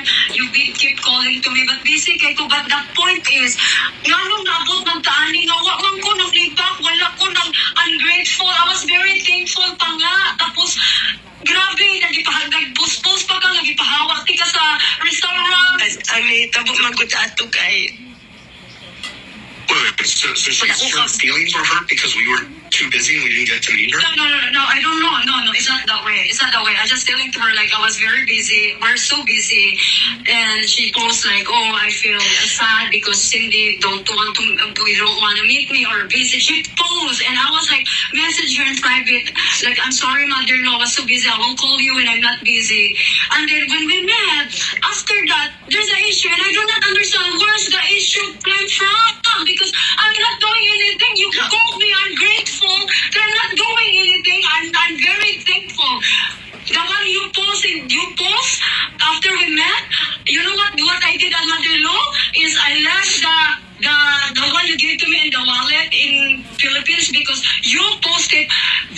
time, you keep calling to me, but busy kay ko. But the point is, nganong naabot ng taani nga, wala ko ng feedback, wala ko ng ungrateful. I was very thankful pa nga. Tapos, grabe, nag-post pa ka, nagipahawak ka sa restaurant. Ay, tabok magod ato kay. So she's hurt feelings were hurt because we were too busy and we didn't get to meet her? No, I don't know. No, it's not that way. It's not that way. I just telling to her, like, I was very busy. We're so busy. And she posts, like, oh, I feel sad because Cindy don't want to meet me or busy. She posts. And I was like, message her in private. Like, I'm sorry, mother-in-law, I was so busy. I will call you when I'm not busy. And then when we met, after that, there's an issue. And I do not understand where's the issue came from. Because I'm not doing anything. You called me ungrateful. They're not doing anything. I'm very thankful. The one you post after we met, you know what I did as mother-in-law is I left the one you gave to me in the wallet in Philippines because you posted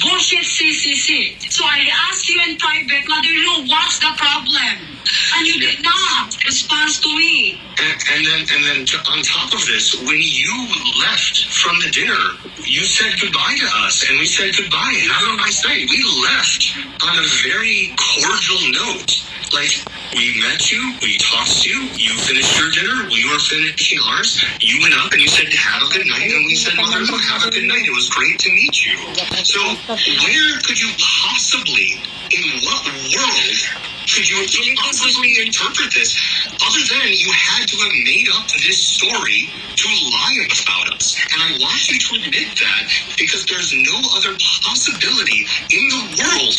bullshit CCC. So I asked you in private, mother-in-law, what's the problem? And you did not respond to me. And then on top of this, when you left from the dinner, you said goodbye to us, and we said goodbye. And how do I say? We left on a very cordial note. Like, we met you, we talked to you, you finished your dinner, we were finishing ours, you went up and you said, have a good night, and we said, mother-in-law, have a good night, it was great to meet you. So, where could you possibly, in what world, could you possibly interpret this other than you had to have made up this story to lie about us? And I want you to admit that because there's no other possibility in the world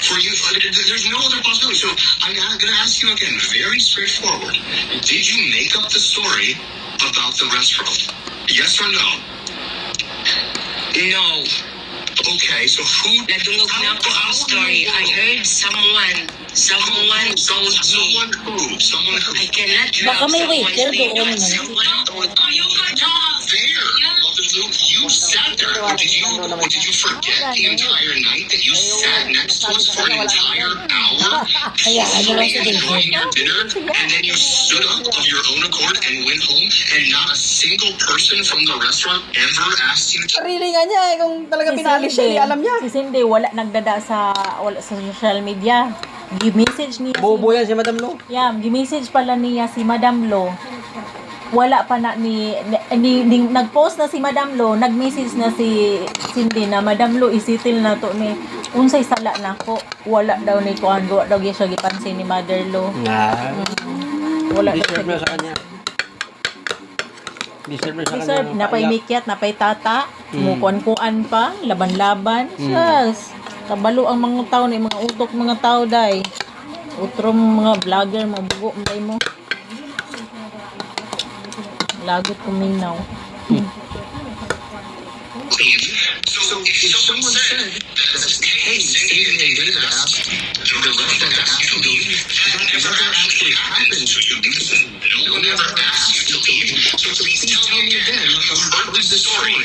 for you. There's no other possibility. So I'm going to ask you again, very straightforward. Did you make up the story about the restaurant? Yes or no? No. Okay, so who... Natulog na ako ang story. I heard someone told me. Someone who... I cannot Baka drop may someone's waiter name, doon, but no? someone told me. You were not there. You sat there. Or did you forget the entire night that you sat next to us for an entire hour? Kaya ano lang si Enjoying David. your dinner, and then you stood up of your own accord and went home, and not a single person from the restaurant ever asked you to... Sarili nga niya, kung talaga pinali siya, di alam niya. Si Cindy, wala wala sa social media. Gi-message niya. Bobo yan si Madam Lo. Yeah, gi-message pala niya si Madam Lo. Wala pa na nag-post na si Madam Lo, nag-message na si Cindy na Madam Lo isitil na to ni unsay sala na ko. Wala daw ni kuan do daw siya gipansin ni Mother Lo. Wala daw Deserve na siya. sa kanya. Deserve na sa kanya. Deserve, napay mikyat, napay tata, mukuan-kuan pa, laban-laban. Yes. Kabalo ang mga tao ni mga utok mga tao day. Utrom mga vlogger mo bugo day mo. Lagot kuminaw. So if someone said that, hey, Cindy and David asked the restaurant to ask you to leave, that never actually happened to you because no one ever asked you to leave. So please tell me again, you heard this story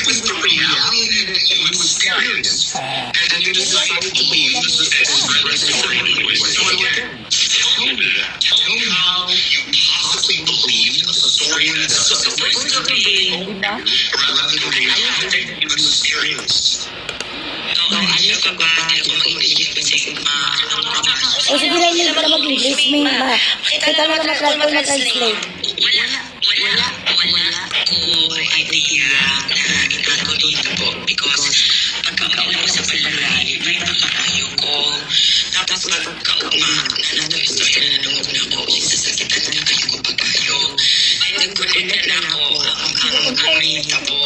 with the reality that you experienced, and you decided to leave. This is the story anyway. So again, tell me that. Tell me how you possibly believed a story that's supposed to be Diba? rather than the reality that you experienced. Ano ka ba? Ako mag-English kasi O sige lang yun na mag-English may kita na mag-translate. Wala ko idea na ikaw dito po because pagkakauna mo sa palala, invite na karayo ko. Tapos pagkauma na nato istorya na nungog na ako, isasakitan na kayo ko pagkayo. Nag-connect na ako ang mahita po.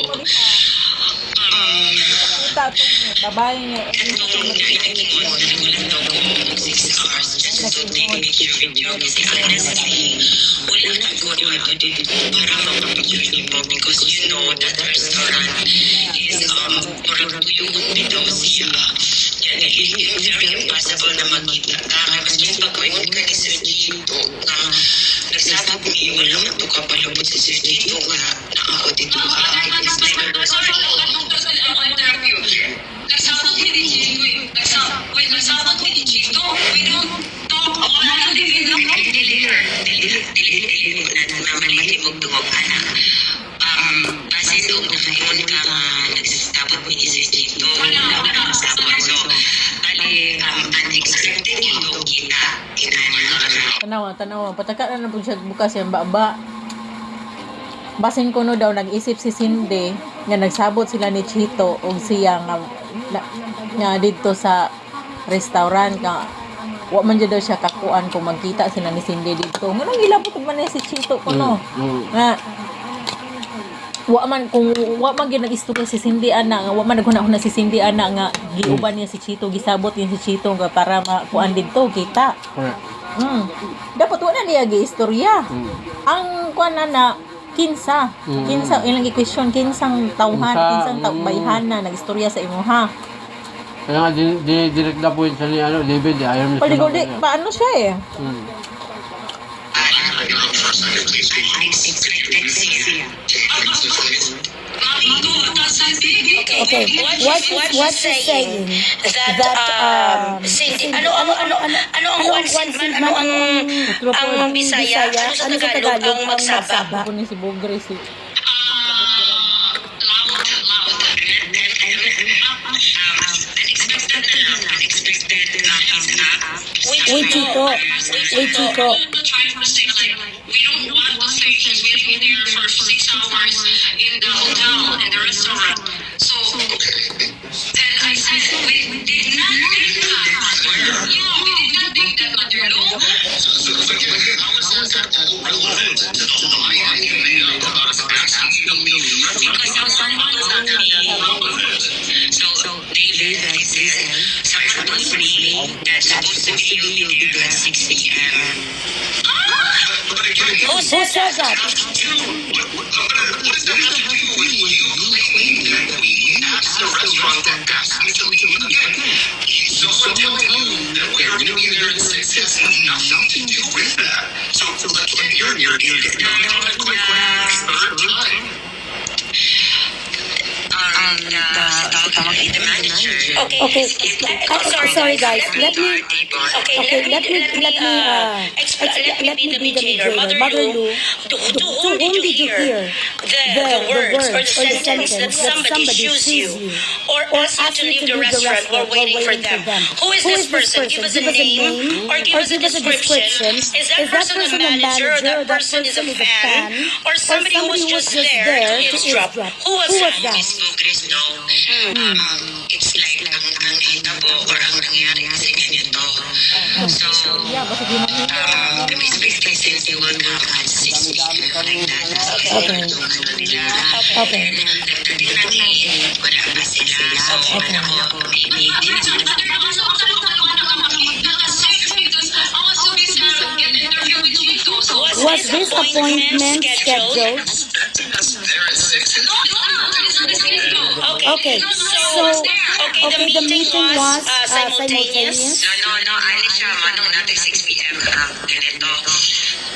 Babae niya. Itong naitingin mo na nagulat daw ko 6 hours just to take a video kasi honestly, wala na ko dito para mapapag-journey po because you know that restaurant is murag tuyong bitaw siya. It's very impossible na magkita ka. Mas just pag-ingon ka ni Sir Dito na nagsabi ko niyo wala na ito kapalabot sa Sir Dito nga na ako dito Nagsabot ni Chito. We don't talk. Wala din in the tanawa. Pataka na po siya bukas yung baba. Basin ko no daw, nag-isip si Cindy nga nagsabot sila ni Chito o siya nga dito sa restaurant nga wa man dyan daw siya kakuan kung magkita sila ni Cindy dito. Nga nang ilabot man niya si Chito ko no. Nga wa man ginag-istorya si Cindy ana nga wa man naghuna-huna si Cindy ana nga giuban niya si Chito, gisabot niya si Chito nga para makuan dito kita. Dapat wala niya gi-istorya. Ang kuan na kinsa ilang i-question kinsang tawhan, kinsang bayhana nag-istorya sa imuha. Kaya nga, direct na po yun sa ni, David, ayaw niya Paligod, paano siya eh? Okay, what she's saying that Cindy, ano ang one Cindy man, ang Bisaya, ano sa Tagalog ang magsaba? Ako ni si Bogre si Uy, Chito. We don't want to say she's waiting there for 6 hours in the hotel, in the restaurant. So, and I said, we did not think that. Yeah, we did not think that, Maduro. So again, how is that all relevant to the lie that you made up about us asking you to leave the restaurant? Because someone told me, so David, I said, someone told me that supposed to be you'll be there at 6 p.m. But again, Who said that? what does that have to do with you claiming that we asked the restaurant that asked you to leave again? Someone telling you that we're going to be there at 6 has nothing to do with that. So again, you're not a quick third time. The manager. Okay, sorry guys, let me be the mediator. Mother Lou, to whom did you hear the words or the sentence that somebody choose you or ask you to leave the restaurant while waiting for them? Who is this person? Give us a name or give us a description. Is that person a manager or that person is a fan or somebody who was just there to eavesdrop? Who was that? Miss Bugres, no. It's like ang hitabo or ang nangyari kasi ganito. So, the expectations they will come at 6 p.m. like that. Okay. Nagdating natin, wala pa sila. So, ako, maybe Was this appointment scheduled? There at 6. Okay, so the meeting was simultaneous. No, Alicia, manong natin 6 p.m. Ganito.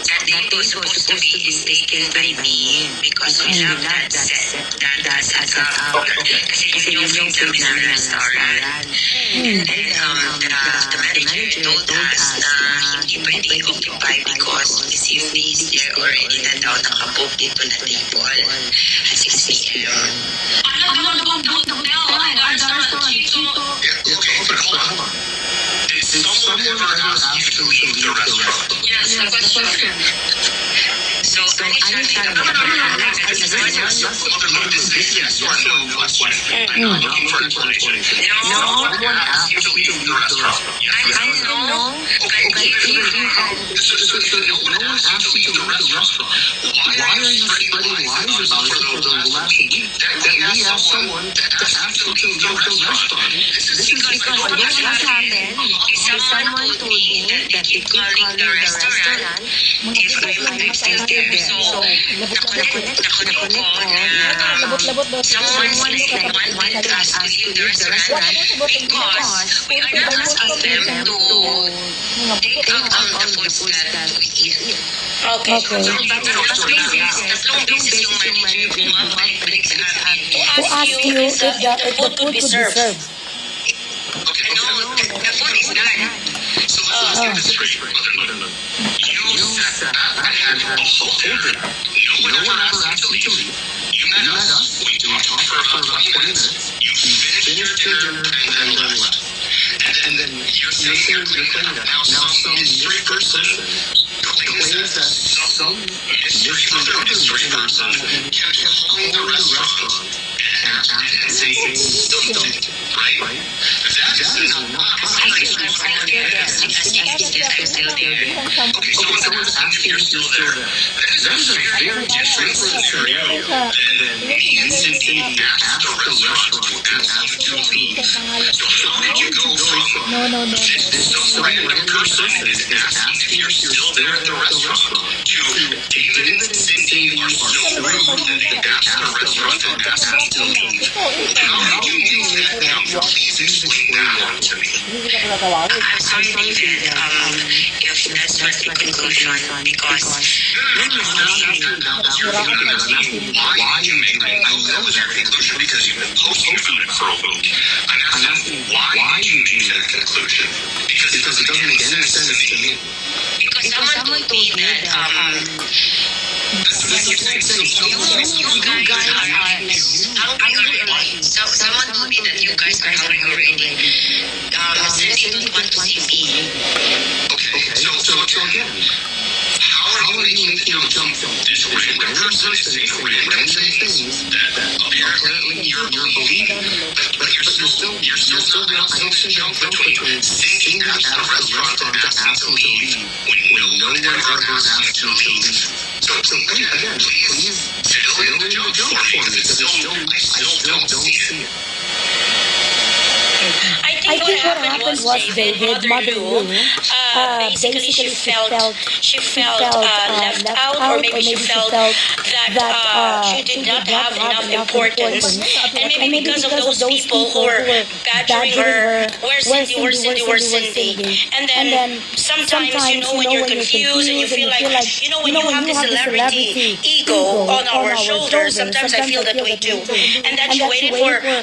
That date was supposed to be is taken by me because we have that set up. Kasi yun yung film sa restaurant. And then the manager told us na hindi pwede occupy because si Yumi is there already na daw nakabook dito na table at 6 p.m. Okay, but hold on. Did someone ever ask you to leave the restaurant? Yes, the question. So, Alicia, I'm not going to say yes or no question. I'm not looking for explanation. No. Someone asked you to leave the restaurant. I know, but So no one asked you to leave the restaurant. Why are you spreading lies about it for the last week? That we asked someone to ask you to leave the restaurant. This is because what happened is someone told me that they keep calling the restaurant if I'm still there. So, nakonect ko na someone wanted us to leave the restaurant because we are not asking them to take out the foods that we eat. Okay. Tatlong beses yung manager bumabalik sa amin To ask you if the food could be served. okay. No, the food is done. So let's get this straight. You said I had a hotel. No one ever asked you to leave. You met us. We talked for about 20 minutes. You finished your dinner and then left. And then you're saying that now some mystery person some mystery person kept calling the restaurant and saying it's still don't, right? That is not I'm still there. okay, so someone's asking if you're still there. That is a very different scenario than me and Cindy asked the restaurant to ask you to leave. So how did you go from No. some random person is asking if you're still there at the restaurant to David and Cindy are so rude that they asked the restaurant to ask me to leave? How did you do that now? Please explain that to me. I'm sorry, David, if that's not the conclusion, because why you make it. I know that was your conclusion because you've been posting about it for a week. I'm asking why you made that conclusion. Because it doesn't make any sense to me. because someone told me that someone told me that you guys are hungry already. Cindy don't want to see me. Okay, so again, how are you making it jump from this random person is saying random things that apparently you're believing, but you're still not supposed to jump between Cindy asked the restaurant to ask you to leave when no one ever asked you to leave. So again, please fill in the jump for me because I still don't see it. I think what happened was David, Mother Lou, basically she felt left out, or maybe she felt that she did not have enough importance, and maybe because of those people who were badgering her, where's Cindy, and then sometimes, when you're confused and you feel like, when you have this celebrity ego on our shoulders, sometimes I feel that way too, and that she waited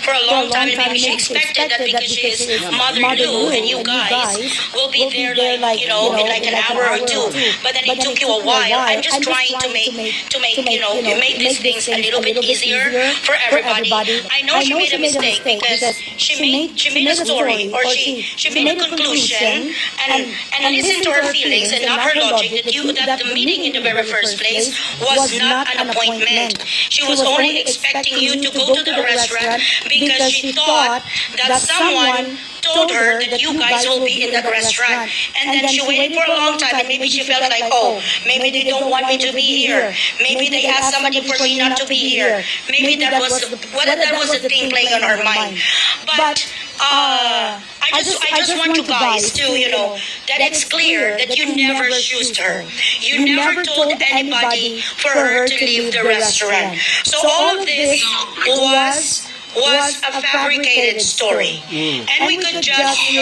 for a long time, and maybe she expected that because she is Mother Lou and you guys will be there like, in like an hour or two, but then it took you a while. I'm just trying to make these things a little bit easier for everybody. I know she made a mistake because she made a story, or she made a conclusion and listened to her feelings and not her logic that the meeting in the very first place was not an appointment. She was only expecting you to go to the restaurant because she thought that someone told her that you guys will be in that restaurant, and then she waited for a long time, and maybe she felt like, oh, maybe they don't want me to be here, maybe they asked somebody for me not to be here, maybe that was the thing playing on her mind. But I just want you guys to that it's clear that you never accused her, you never told anybody for her to leave the restaurant. So all of this was a fabricated story. And we could just, 100%.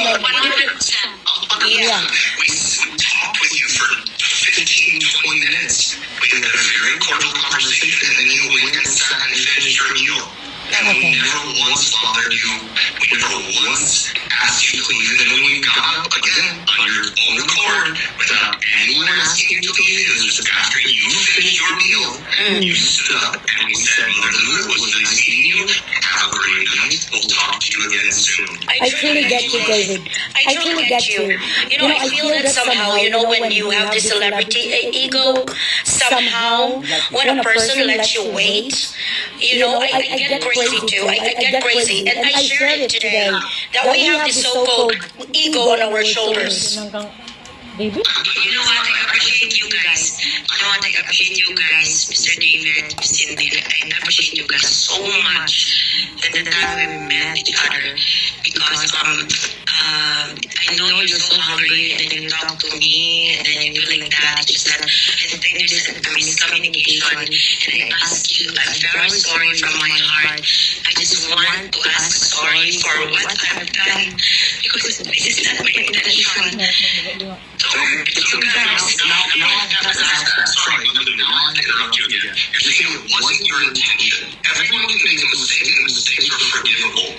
Yeah. We talked with you for 15, 20 minutes. We had a very cordial conversation, and then you went and sat and finished your meal. And we never once bothered you. We never once asked you to leave. And then when you got up again on your own accord, without anyone asking you to leave, it was just after you finished your meal, you stood up and we said, Mother Lou, it was nice meeting you. Have a great night. We'll talk to you again soon. I truly get you, David. I truly get you. I feel that somehow, when you have this celebrity ego, somehow, when a person lets you wait, I get crazy too. I get crazy. And I shared it today, that we have this so-called ego on our shoulders. David? You know what? I appreciate you guys. I appreciate you guys, Mr. David, Cindy. I appreciate you guys so much that the time we met each other, because I know you're so hungry, and then you talk to me, and then you do like that. It's just that I think there's a miscommunication, and I ask you, I'm very sorry from my heart. I just want to ask sorry for what I've done, because this is not my intention. Sorry, now I interrupt you again. You're saying it wasn't your intention. Everyone can make a mistake, and mistakes are forgivable.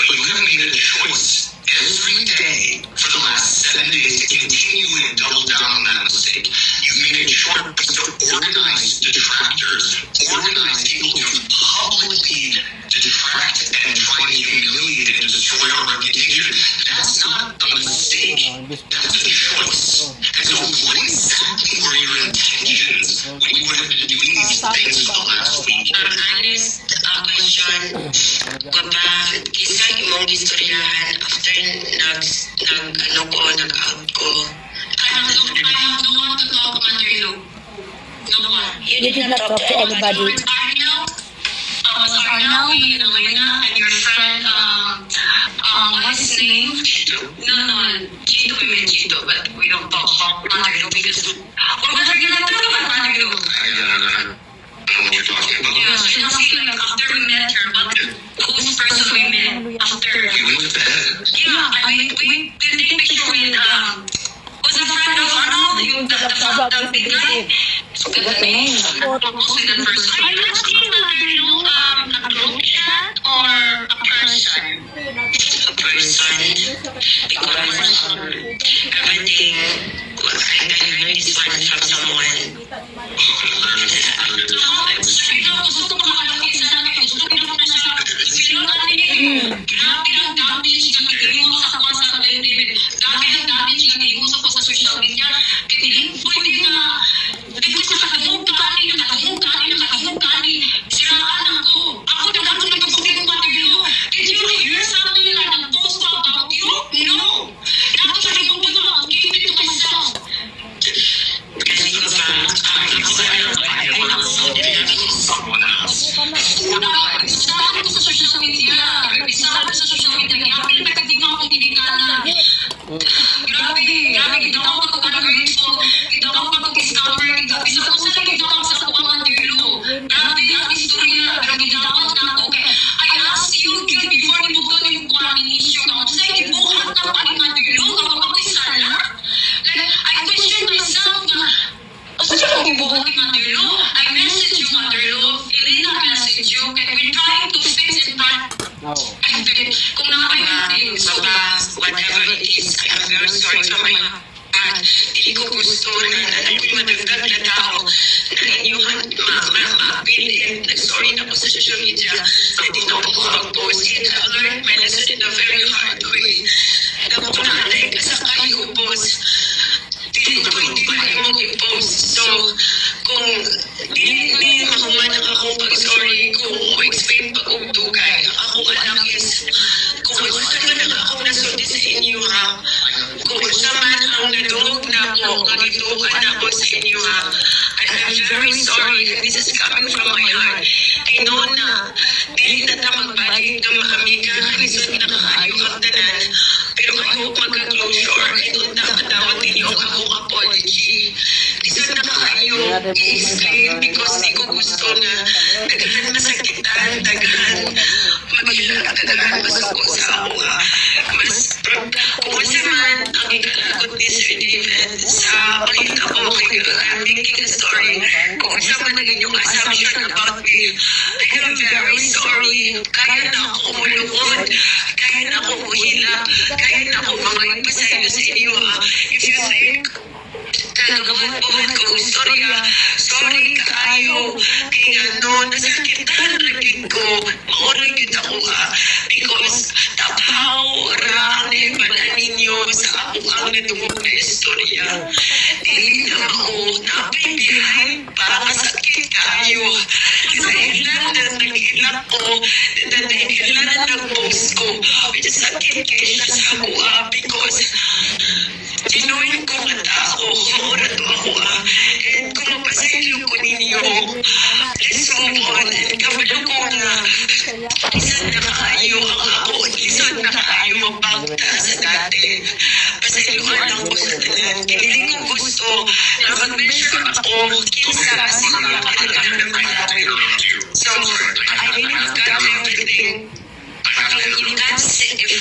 But you have made a choice every day for the last 7 days to continue and double down on that mistake. You've made a choice to organize detractors, organize people to publicly detract and try to humiliate and destroy our reputation. That's not a mistake. That's a choice. And so what exactly were your intentions things the last week. Honest question ko ba, isa imong istoryahan after nag-out ko. I have no one to talk under you. No one. You did not talk to anybody. With Arnel, was Arnel, Elena, and your friend, what's his name? No, Chito, we met Chito, but we don't talk about Mandarin because what are you going to talk about Mandarin? I don't know what you're talking about. Yeah, she's asking like after we met her, whose person we met after. We went to bed. Yeah, I mean, we did take picture with, was a friend of Arnold, the big guy? Good name. Mostly that person. Are you asking a group chat or a person? A person, because everything, I heard this one from someone. Gusto ko makalaki sa akin. Gusto ko na siya. Sino natin grabe ang damage na naging mo sa kuha sa David. Grabe ang damage na naging mo sa social media. Kaya hindi pwede na because sa nakahugani. Siraan ako. Ako nagpapagpapagpapag ng interview. Did you hear something like a post about you? No. Dapat sa rin ko na keep it to myself. Kasi ko ba, Someone else. Isahan ko sa social media. Isahan ko sa social media. Grabe na nagkatignan akong tinigana. Grabe. Ginawa ko grateful. Ginawa ko pag-discover. Isa ko sa nagiginawa sa kuwangan nilo. Grabe ang istorya. Pero ginawa na ako. I asked you before ni Bukod yung kuwangan issue na. Sa ibuhat na paningan nilo. Kapag ako isala. Like, I question myself na kasi siya kung ibuhat ni Manderlo. I message you, Manderlo. Elena message you. And we're trying to fix it back. And kung nakakailangan so ba, whatever it is, I'm very sorry from my heart. Hindi ko gusto na ako'y madagdag na tao na inyong mapili. Nag-sorry na po sa social media na di na ako mag-post. And I learned my lesson in a very hard way. Napunanay ka sa kayo, boss. Hindi ko yung i-post. So, kung hindi mahuman ang akong pag-sorry, kung explain pag dugay, ang akong anak is, kung gusto man ang akong nasulti sa inyo ha, kung gusto man ang nadulog na ako, magitukan na ako sa inyo ha, I'm very sorry, and this is coming from my heart. I know na, dili na ta magbalik ng mga amiga, lisod na kaayo ang tanan, pero I hope magka-closure, and unta katawag ninyo ang akong apology. Lisod na kaayo, i-explain because di ko gusto na daghan masakitan, daghan maghilak, daghan masuko sa ako ha. Mas, kung man ang ikalagot ni Sir David sa ulit ako kay I'm making a story, kung man ang inyong assumption about me, I am very sorry. Kaya na ako umulungod, kaya na ako uhila, kaya na ako magpasayo sa inyo ha. If you think nagabuhat ko istorya, sorry kaayo, kaya no, nasakitan rin ko, maurang yun ako because tapaw ra ang ibanan ninyo sa akong ang natungkol na istorya. Dili na ako, napay behind pa, masakit kayo. Dahilan na nag-ilan ko, dahilan na nag-post ko, which is sakit kayo siya sa ako because tinuin ko nga tao, maura to ako and kung mapasaylo ko ninyo, let's move on, and kabalo ko nga, isang nakaayo ang ako, isang nakaayo mapagta sa dati, pasayluhan lang ko sa tanan, kiniling ko gusto, na mag-measure ako, kinsa sila kailangan ng malaki. So, I really got everything. You can't say if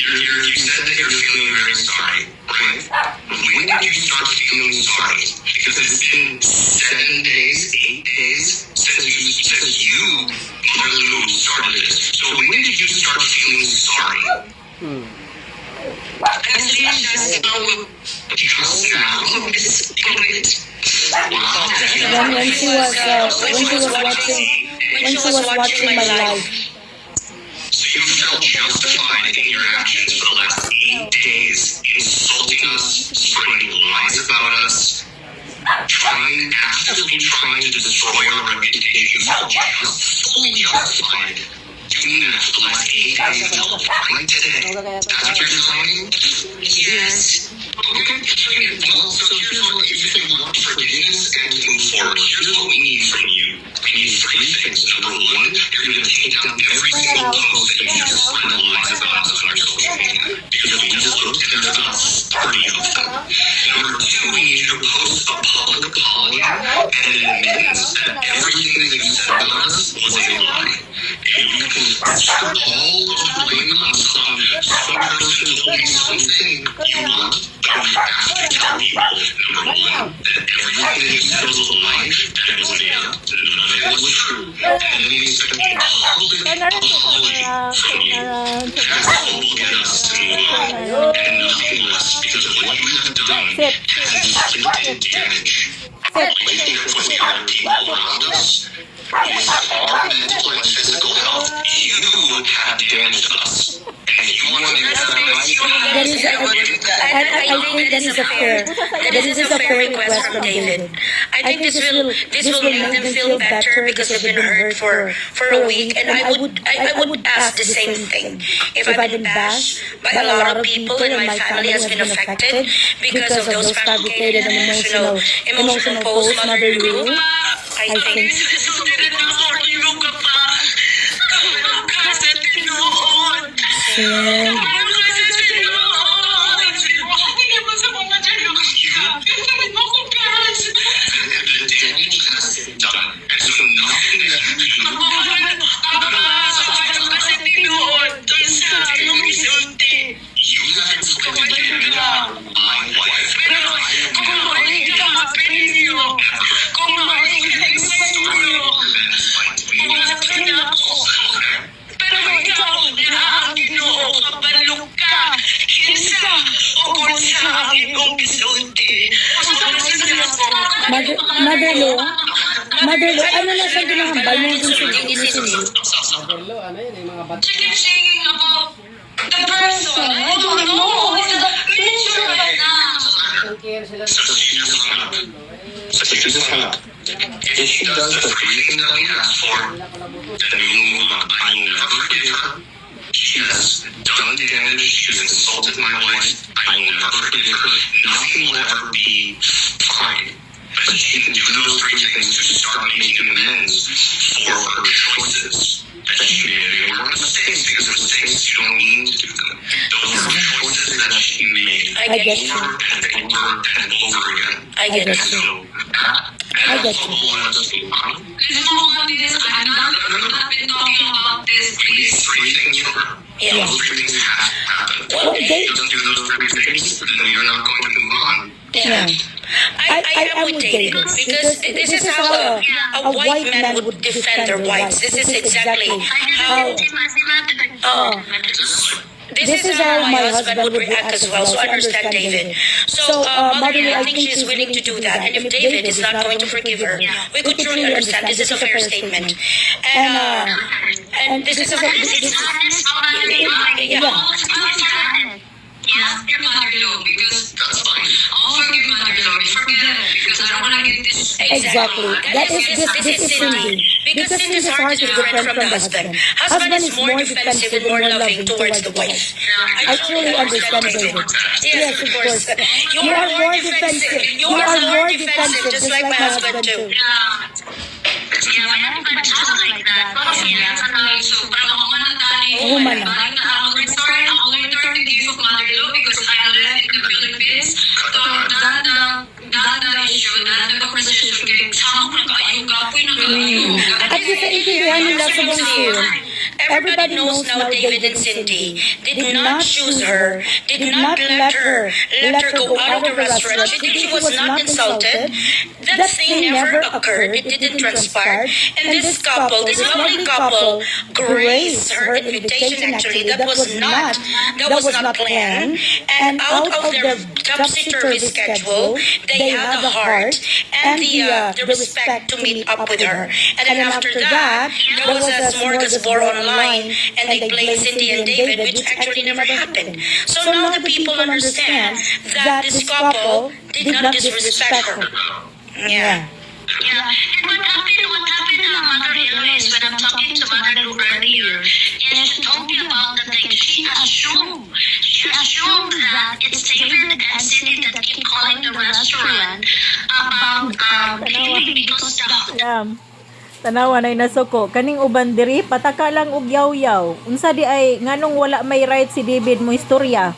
You said that you're feeling very sorry, right? When did you start feeling sorry? Because it's been 7 days, 8 days since you, Marlou, started this. So when did you start feeling sorry? Actually, just now, Miss Poet. Wow. When she was watching my live. So you felt justified in your actions for the last 8 days, insulting us, spreading lies about us, trying actively been trying to destroy our reputation was fully justified doing that for the last 8 days until right today. That's what you're deciding? Yes. Okay. Well, so here's what, if you say we want forgiveness and to move forward, here's what we need from you. We need 3 things. Number 1, you're going to take down every single post that you just put in lies about us on our social media. Because we just looked and there's about 30 of them. Number 2, we need you to post a public apology and an admittance that everything that you said about us was a lie. And you can strip all of the blame on some person told you something you love, but you have to tell people, number 1, that everything that you said was a lie, that was made up, that none of it was true. And then we expect a public apology from you. That's what will get us to move on, and nothing less, because of what you have done has inflicted damage. Placing with our people around us, with our mental and physical health, you have damaged us. And you want to get that right? That is, I think that is a fair request from David. I think this will make them feel better because they've been hurt for a week, and I would ask the same thing. If I've been bashed by a lot of people and my family has been affected because of those fabricated and emotional posts, Mother Lou, I think. The damage has been done. And so nothing that you do you have inflicted damage on my wife. And Mother Lou, ano na siya ginahambal mo din sa Cindy? Hello, ano yun, yung mga bata. Keep singing about the person. I don't know. It's a picture right now. Okay, sila. So she just hung up. If she does the 3 things that we asked for, then we will move on. I will never forgive her. She has done damage. She has insulted my wife. I will never forgive her. Nothing will ever be fine. But she can do those 3 things to start making amends for her choices that she made. They weren't mistakes, because of mistakes you don't mean to do them. Those are the choices that she made I get you. over and over and over again. I get And you. so that I get that's you. what I want us to move on. Let's move on to this. I'm not been talking about this. Please, 3 things for her. Yeah. Those 3 things have to happen. Well, If they- you don't do those 3 things, then you're not going to move on. Yeah. I am with David because this is how a white man would defend their wives. This is exactly how. This is how my husband would react as well. So understand David. So Mother Lou, I think she's willing to do that. And if David is not going to forgive her, we could truly understand this is a fair statement. And this is a Yeah, forgive Mother Lou, because That's fine. I'll forgive Mother Lou. Forget it, because I don't want to get this. Exactly. This is Cindy. Because Cindy's heart is different from the husband. Husband is more defensive and more loving towards the wife. I truly understand David. Yes, of course. You are more defensive. You are more defensive, just like my husband too. Oh, man. I'll return the gift of Mother Lou because I left in the Philippines. So, dahil na issue, dahil na conversation, kaya sama ko na kaayong gapoy na kaayong. At least naintindihan nila sa bungsil. Everybody knows now David and Cindy did not choose her, did not let her go out of the restaurant. She was not insulted. That thing never occurred. It didn't transpire. And this couple, this lovely couple, graced her invitation. Actually, that was not planned. And out of their topsy-turvy schedule, they had the heart and the respect to meet up with her. And then after that, there was a smorgasbord online, and they played Cindy and David, which actually never happened. So now the people understand that this couple did not disrespect her. Yeah. Yeah. And what happened, Mother Ella, is when I'm talking to Mother Lou earlier, and she told me about the thing, she assumed that it's David and Cindy that keep calling the restaurant about David because the Yam. Tanawa nay nasuko kaning uban diri pataka lang og yaw-yaw. Unsa di ay nganong wala may right si David mo istorya.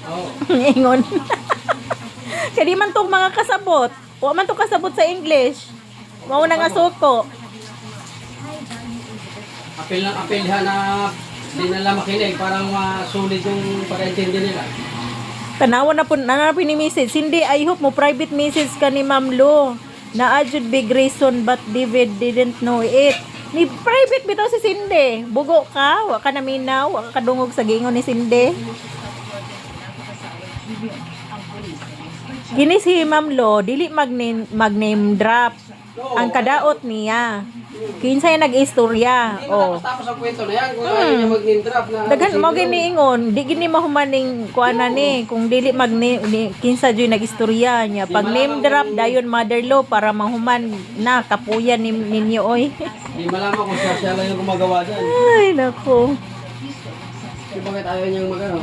Ingon. Kadi man tong mga kasabot. Wa man to kasabot sa English. Mao na nga suko. Apil ha na di nila makinig parang sulit yung pag-intindi nila. Tanawa na po na ni message. Hindi, I hope mo private message ka ni Ma'am Lo. Na adjud big reason but David didn't know it. Ni private bitaw si Cindy. Bugo ka, wa ka naminaw, wa ka kadungog sa gingon ni Cindy. Kini si Ma'am Lo, dili mag-name drop ang kadaot niya. Kinsay nag-istorya. Oh. Tapos ang kwento na yan, kung ayaw niya mag-name-drop na... Daghan mo gini ingon, di gini mahumaning kuana ni kung dili kinsa joy nag-istorya niya. Pag name drop dayon Mother Lo para mahuman na kapuyan ninyo oy. Di malaman kung siya lang yung gumagawa dyan. Ay nako. Bakit ayaw niyang mag-ano?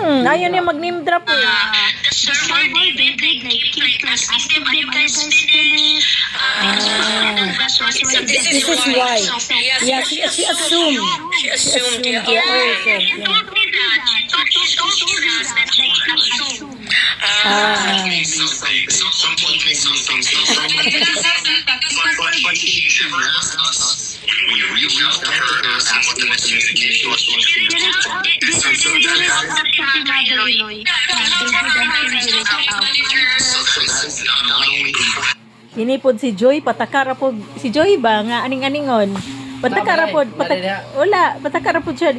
Ayaw niya mag-name drop eh. the server David keep like asking him, are you guys finished? This is why. Yeah, she assumed. She assumed. Yeah. She told me that. She told us that she assumed. But she never asked us. We reached out to her asking what the communication was supposed to be. Hinipod si Joy patakara pod si Joy ba nga aning-aningon. Patakara pod patakara pod siya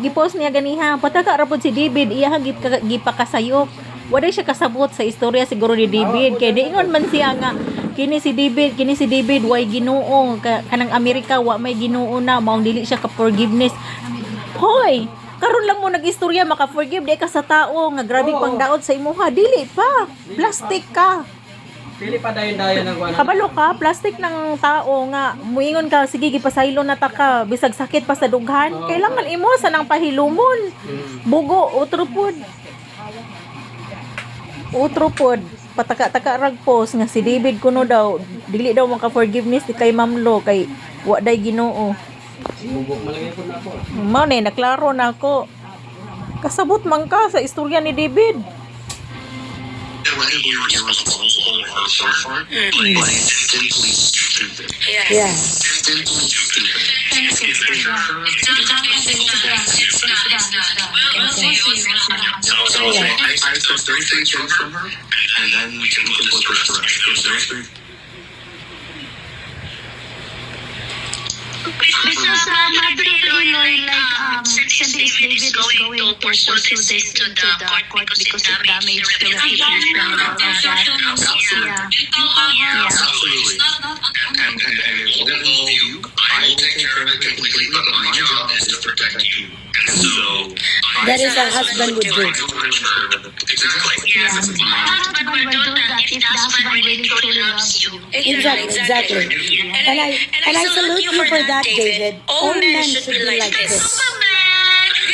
gi-post niya ganiha. Patakara pod si David iya gipakasayop. Wala siya kasabot sa istorya siguro ni David kay diingon man siya nga kini si David way Ginoo kanang Amerika wa may Ginoo na mao dili siya ka forgiveness. Hoy, karon lang mo nag-istorya maka-forgive di ka sa tao nga grabe pang daot sa imuha dili pa. Plastic ka. Pili pa dayon-dayon ng kuwan. Kabalo ka, plastic ng tao nga. Muingon ka, sige, gipasaylo na ta ka. Bisag sakit pa sa dughan. Kailangan imo sa nang pahilumon. Bugo, utropod. Utropod. Pataka-taka rag post nga si David kuno daw. Dili daw maka-forgiveness ni kay Ma'am Lo kay wa day Ginoo. Bubok malagay po na ako. Mao na, naklaro na ako. Kasabot man ka sa istorya ni David. Incredibly irresponsible so far, but instantly stupid. Yeah. Instantly stupid. So I took 33 kids from her, and then we can put the rest of it. Because Mother Eloy, Cindy is David going to pursue this into the court because it damaged the reputation of that. Absolutely. And it won't involve you. I will take care of it completely, but my job is to protect you. And so That is a husband would do. Exactly. Yeah. My husband will do that if the husband really truly loves you. Exactly. And I salute you for that, David. All men should be like this.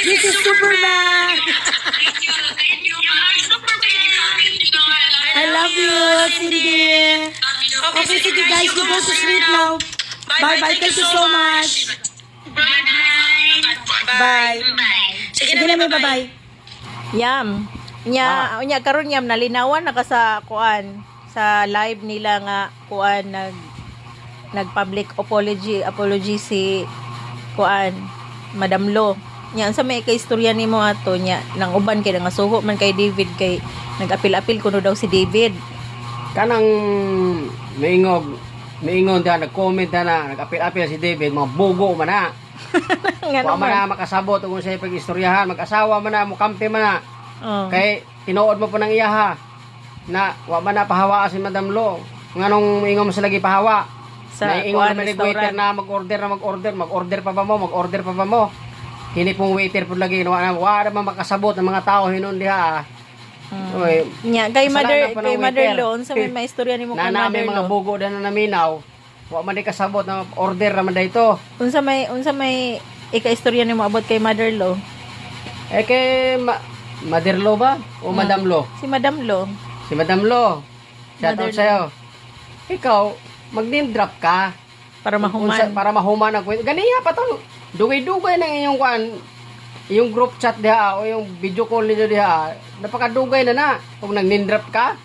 This is Superman. I love you, Cindy. Okay, sige guys, we go to sleep now. Bye. Thank you so much. Bye. Sige na, bye-bye. Yam. Nya karon yam nalinawan na ka sa kuan sa live nila nga kuan nag public apology si kuan Madam Lo. Nya sa may kay istorya nimo ato nya nang uban kay nga suho man kay David kay nag-apil-apil kuno daw si David. Kanang miingon da nag-comment na nag-apil-apil si David mga bugo man na. Wa man na makasabot kung sa pag-istoryahan, mag-asawa man na, mukampi man na. Kay tinuod mo po ng iyaha na wa man na pahawa si Madam Lo. Nganong ingon mo sa lagi pahawa? Sa ingon man waiter na mag-order pa ba mo? Kini pong waiter po lagi wa naman makasabot ng mga tao hinon diha. Uy, Nya kay kasalanan mother pa ng kay waiter. mother-in-law unsa may maistorya nimo kay na may mga mother-in-law? bugo na naminaw. Wa man di kasabot na order naman dito. Unsa may ika-istorya nimo abot kay mother-in-law? Eh kay Mother-in-law ba? O Madam-in-law? Si Madam Lo. Si Madam-in-law. Shout out Mother-in-law. sa'yo. Ikaw, mag-name drop ka. Para mahuman. Para mahuman ang kwento. Ganiya pa to. Dugay-dugay na iyong kwan. Yung group chat diha o yung video call niyo diha. Napakadugay na. Kung nag-name drop ka,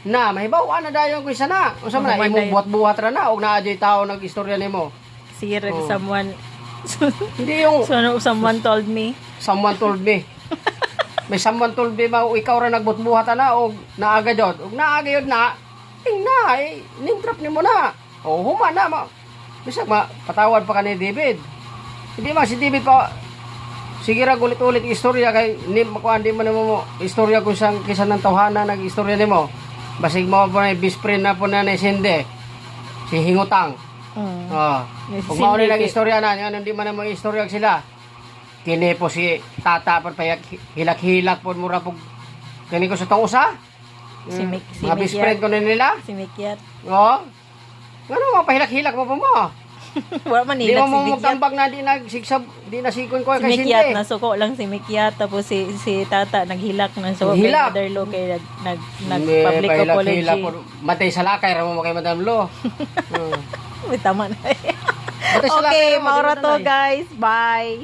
na mahibaw na dayon ko isa na. Unsa man na Mahuman imong dayon. buhat-buhat ra na og naa jay tao nag-istorya nimo. Sir, Oh. someone Hindi yung someone told me. someone told me. May someone told me ba o ikaw ra nagbutbuhat na og naaga jud. Og naaga yun na. Tingna name drop nimo na. O human na ma. Bisag patawad pa ka ni David. Hindi man si David pa sige ra ulit-ulit istorya kay ni makuan di man mo istorya kung sang kisa ng tawhana nag-istorya nimo. Basig mo pa na best friend na po na ni Cindy. Si Hingutang. Mm. Kung mao ni nag-istorya na, yan hindi man mo istorya sila. Kini po si tata pa hilak-hilak po mura po kani ko sa tong usa. Si Mga best friend ko na nila. Si Mikyat. Oo. Ngano mo pahilak-hilak mo pa mo? Wa man Di nila mo si mo Mikyat. tambak na di nagsigsab, di nasikon ko Si kay Mikyat, Cindy. nasuko lang si Mikyat. Tapos si Tata, naghilak na. So, kay Naghilak. Mother-in-law, kay Hindi, nag-public pahilak-hilak apology. po. Matay sa lakay ra mo kay Madam Lo. Uy, tama na. Matay sa lakay Okay, ra mo, di maura mo to tanay. guys. Bye.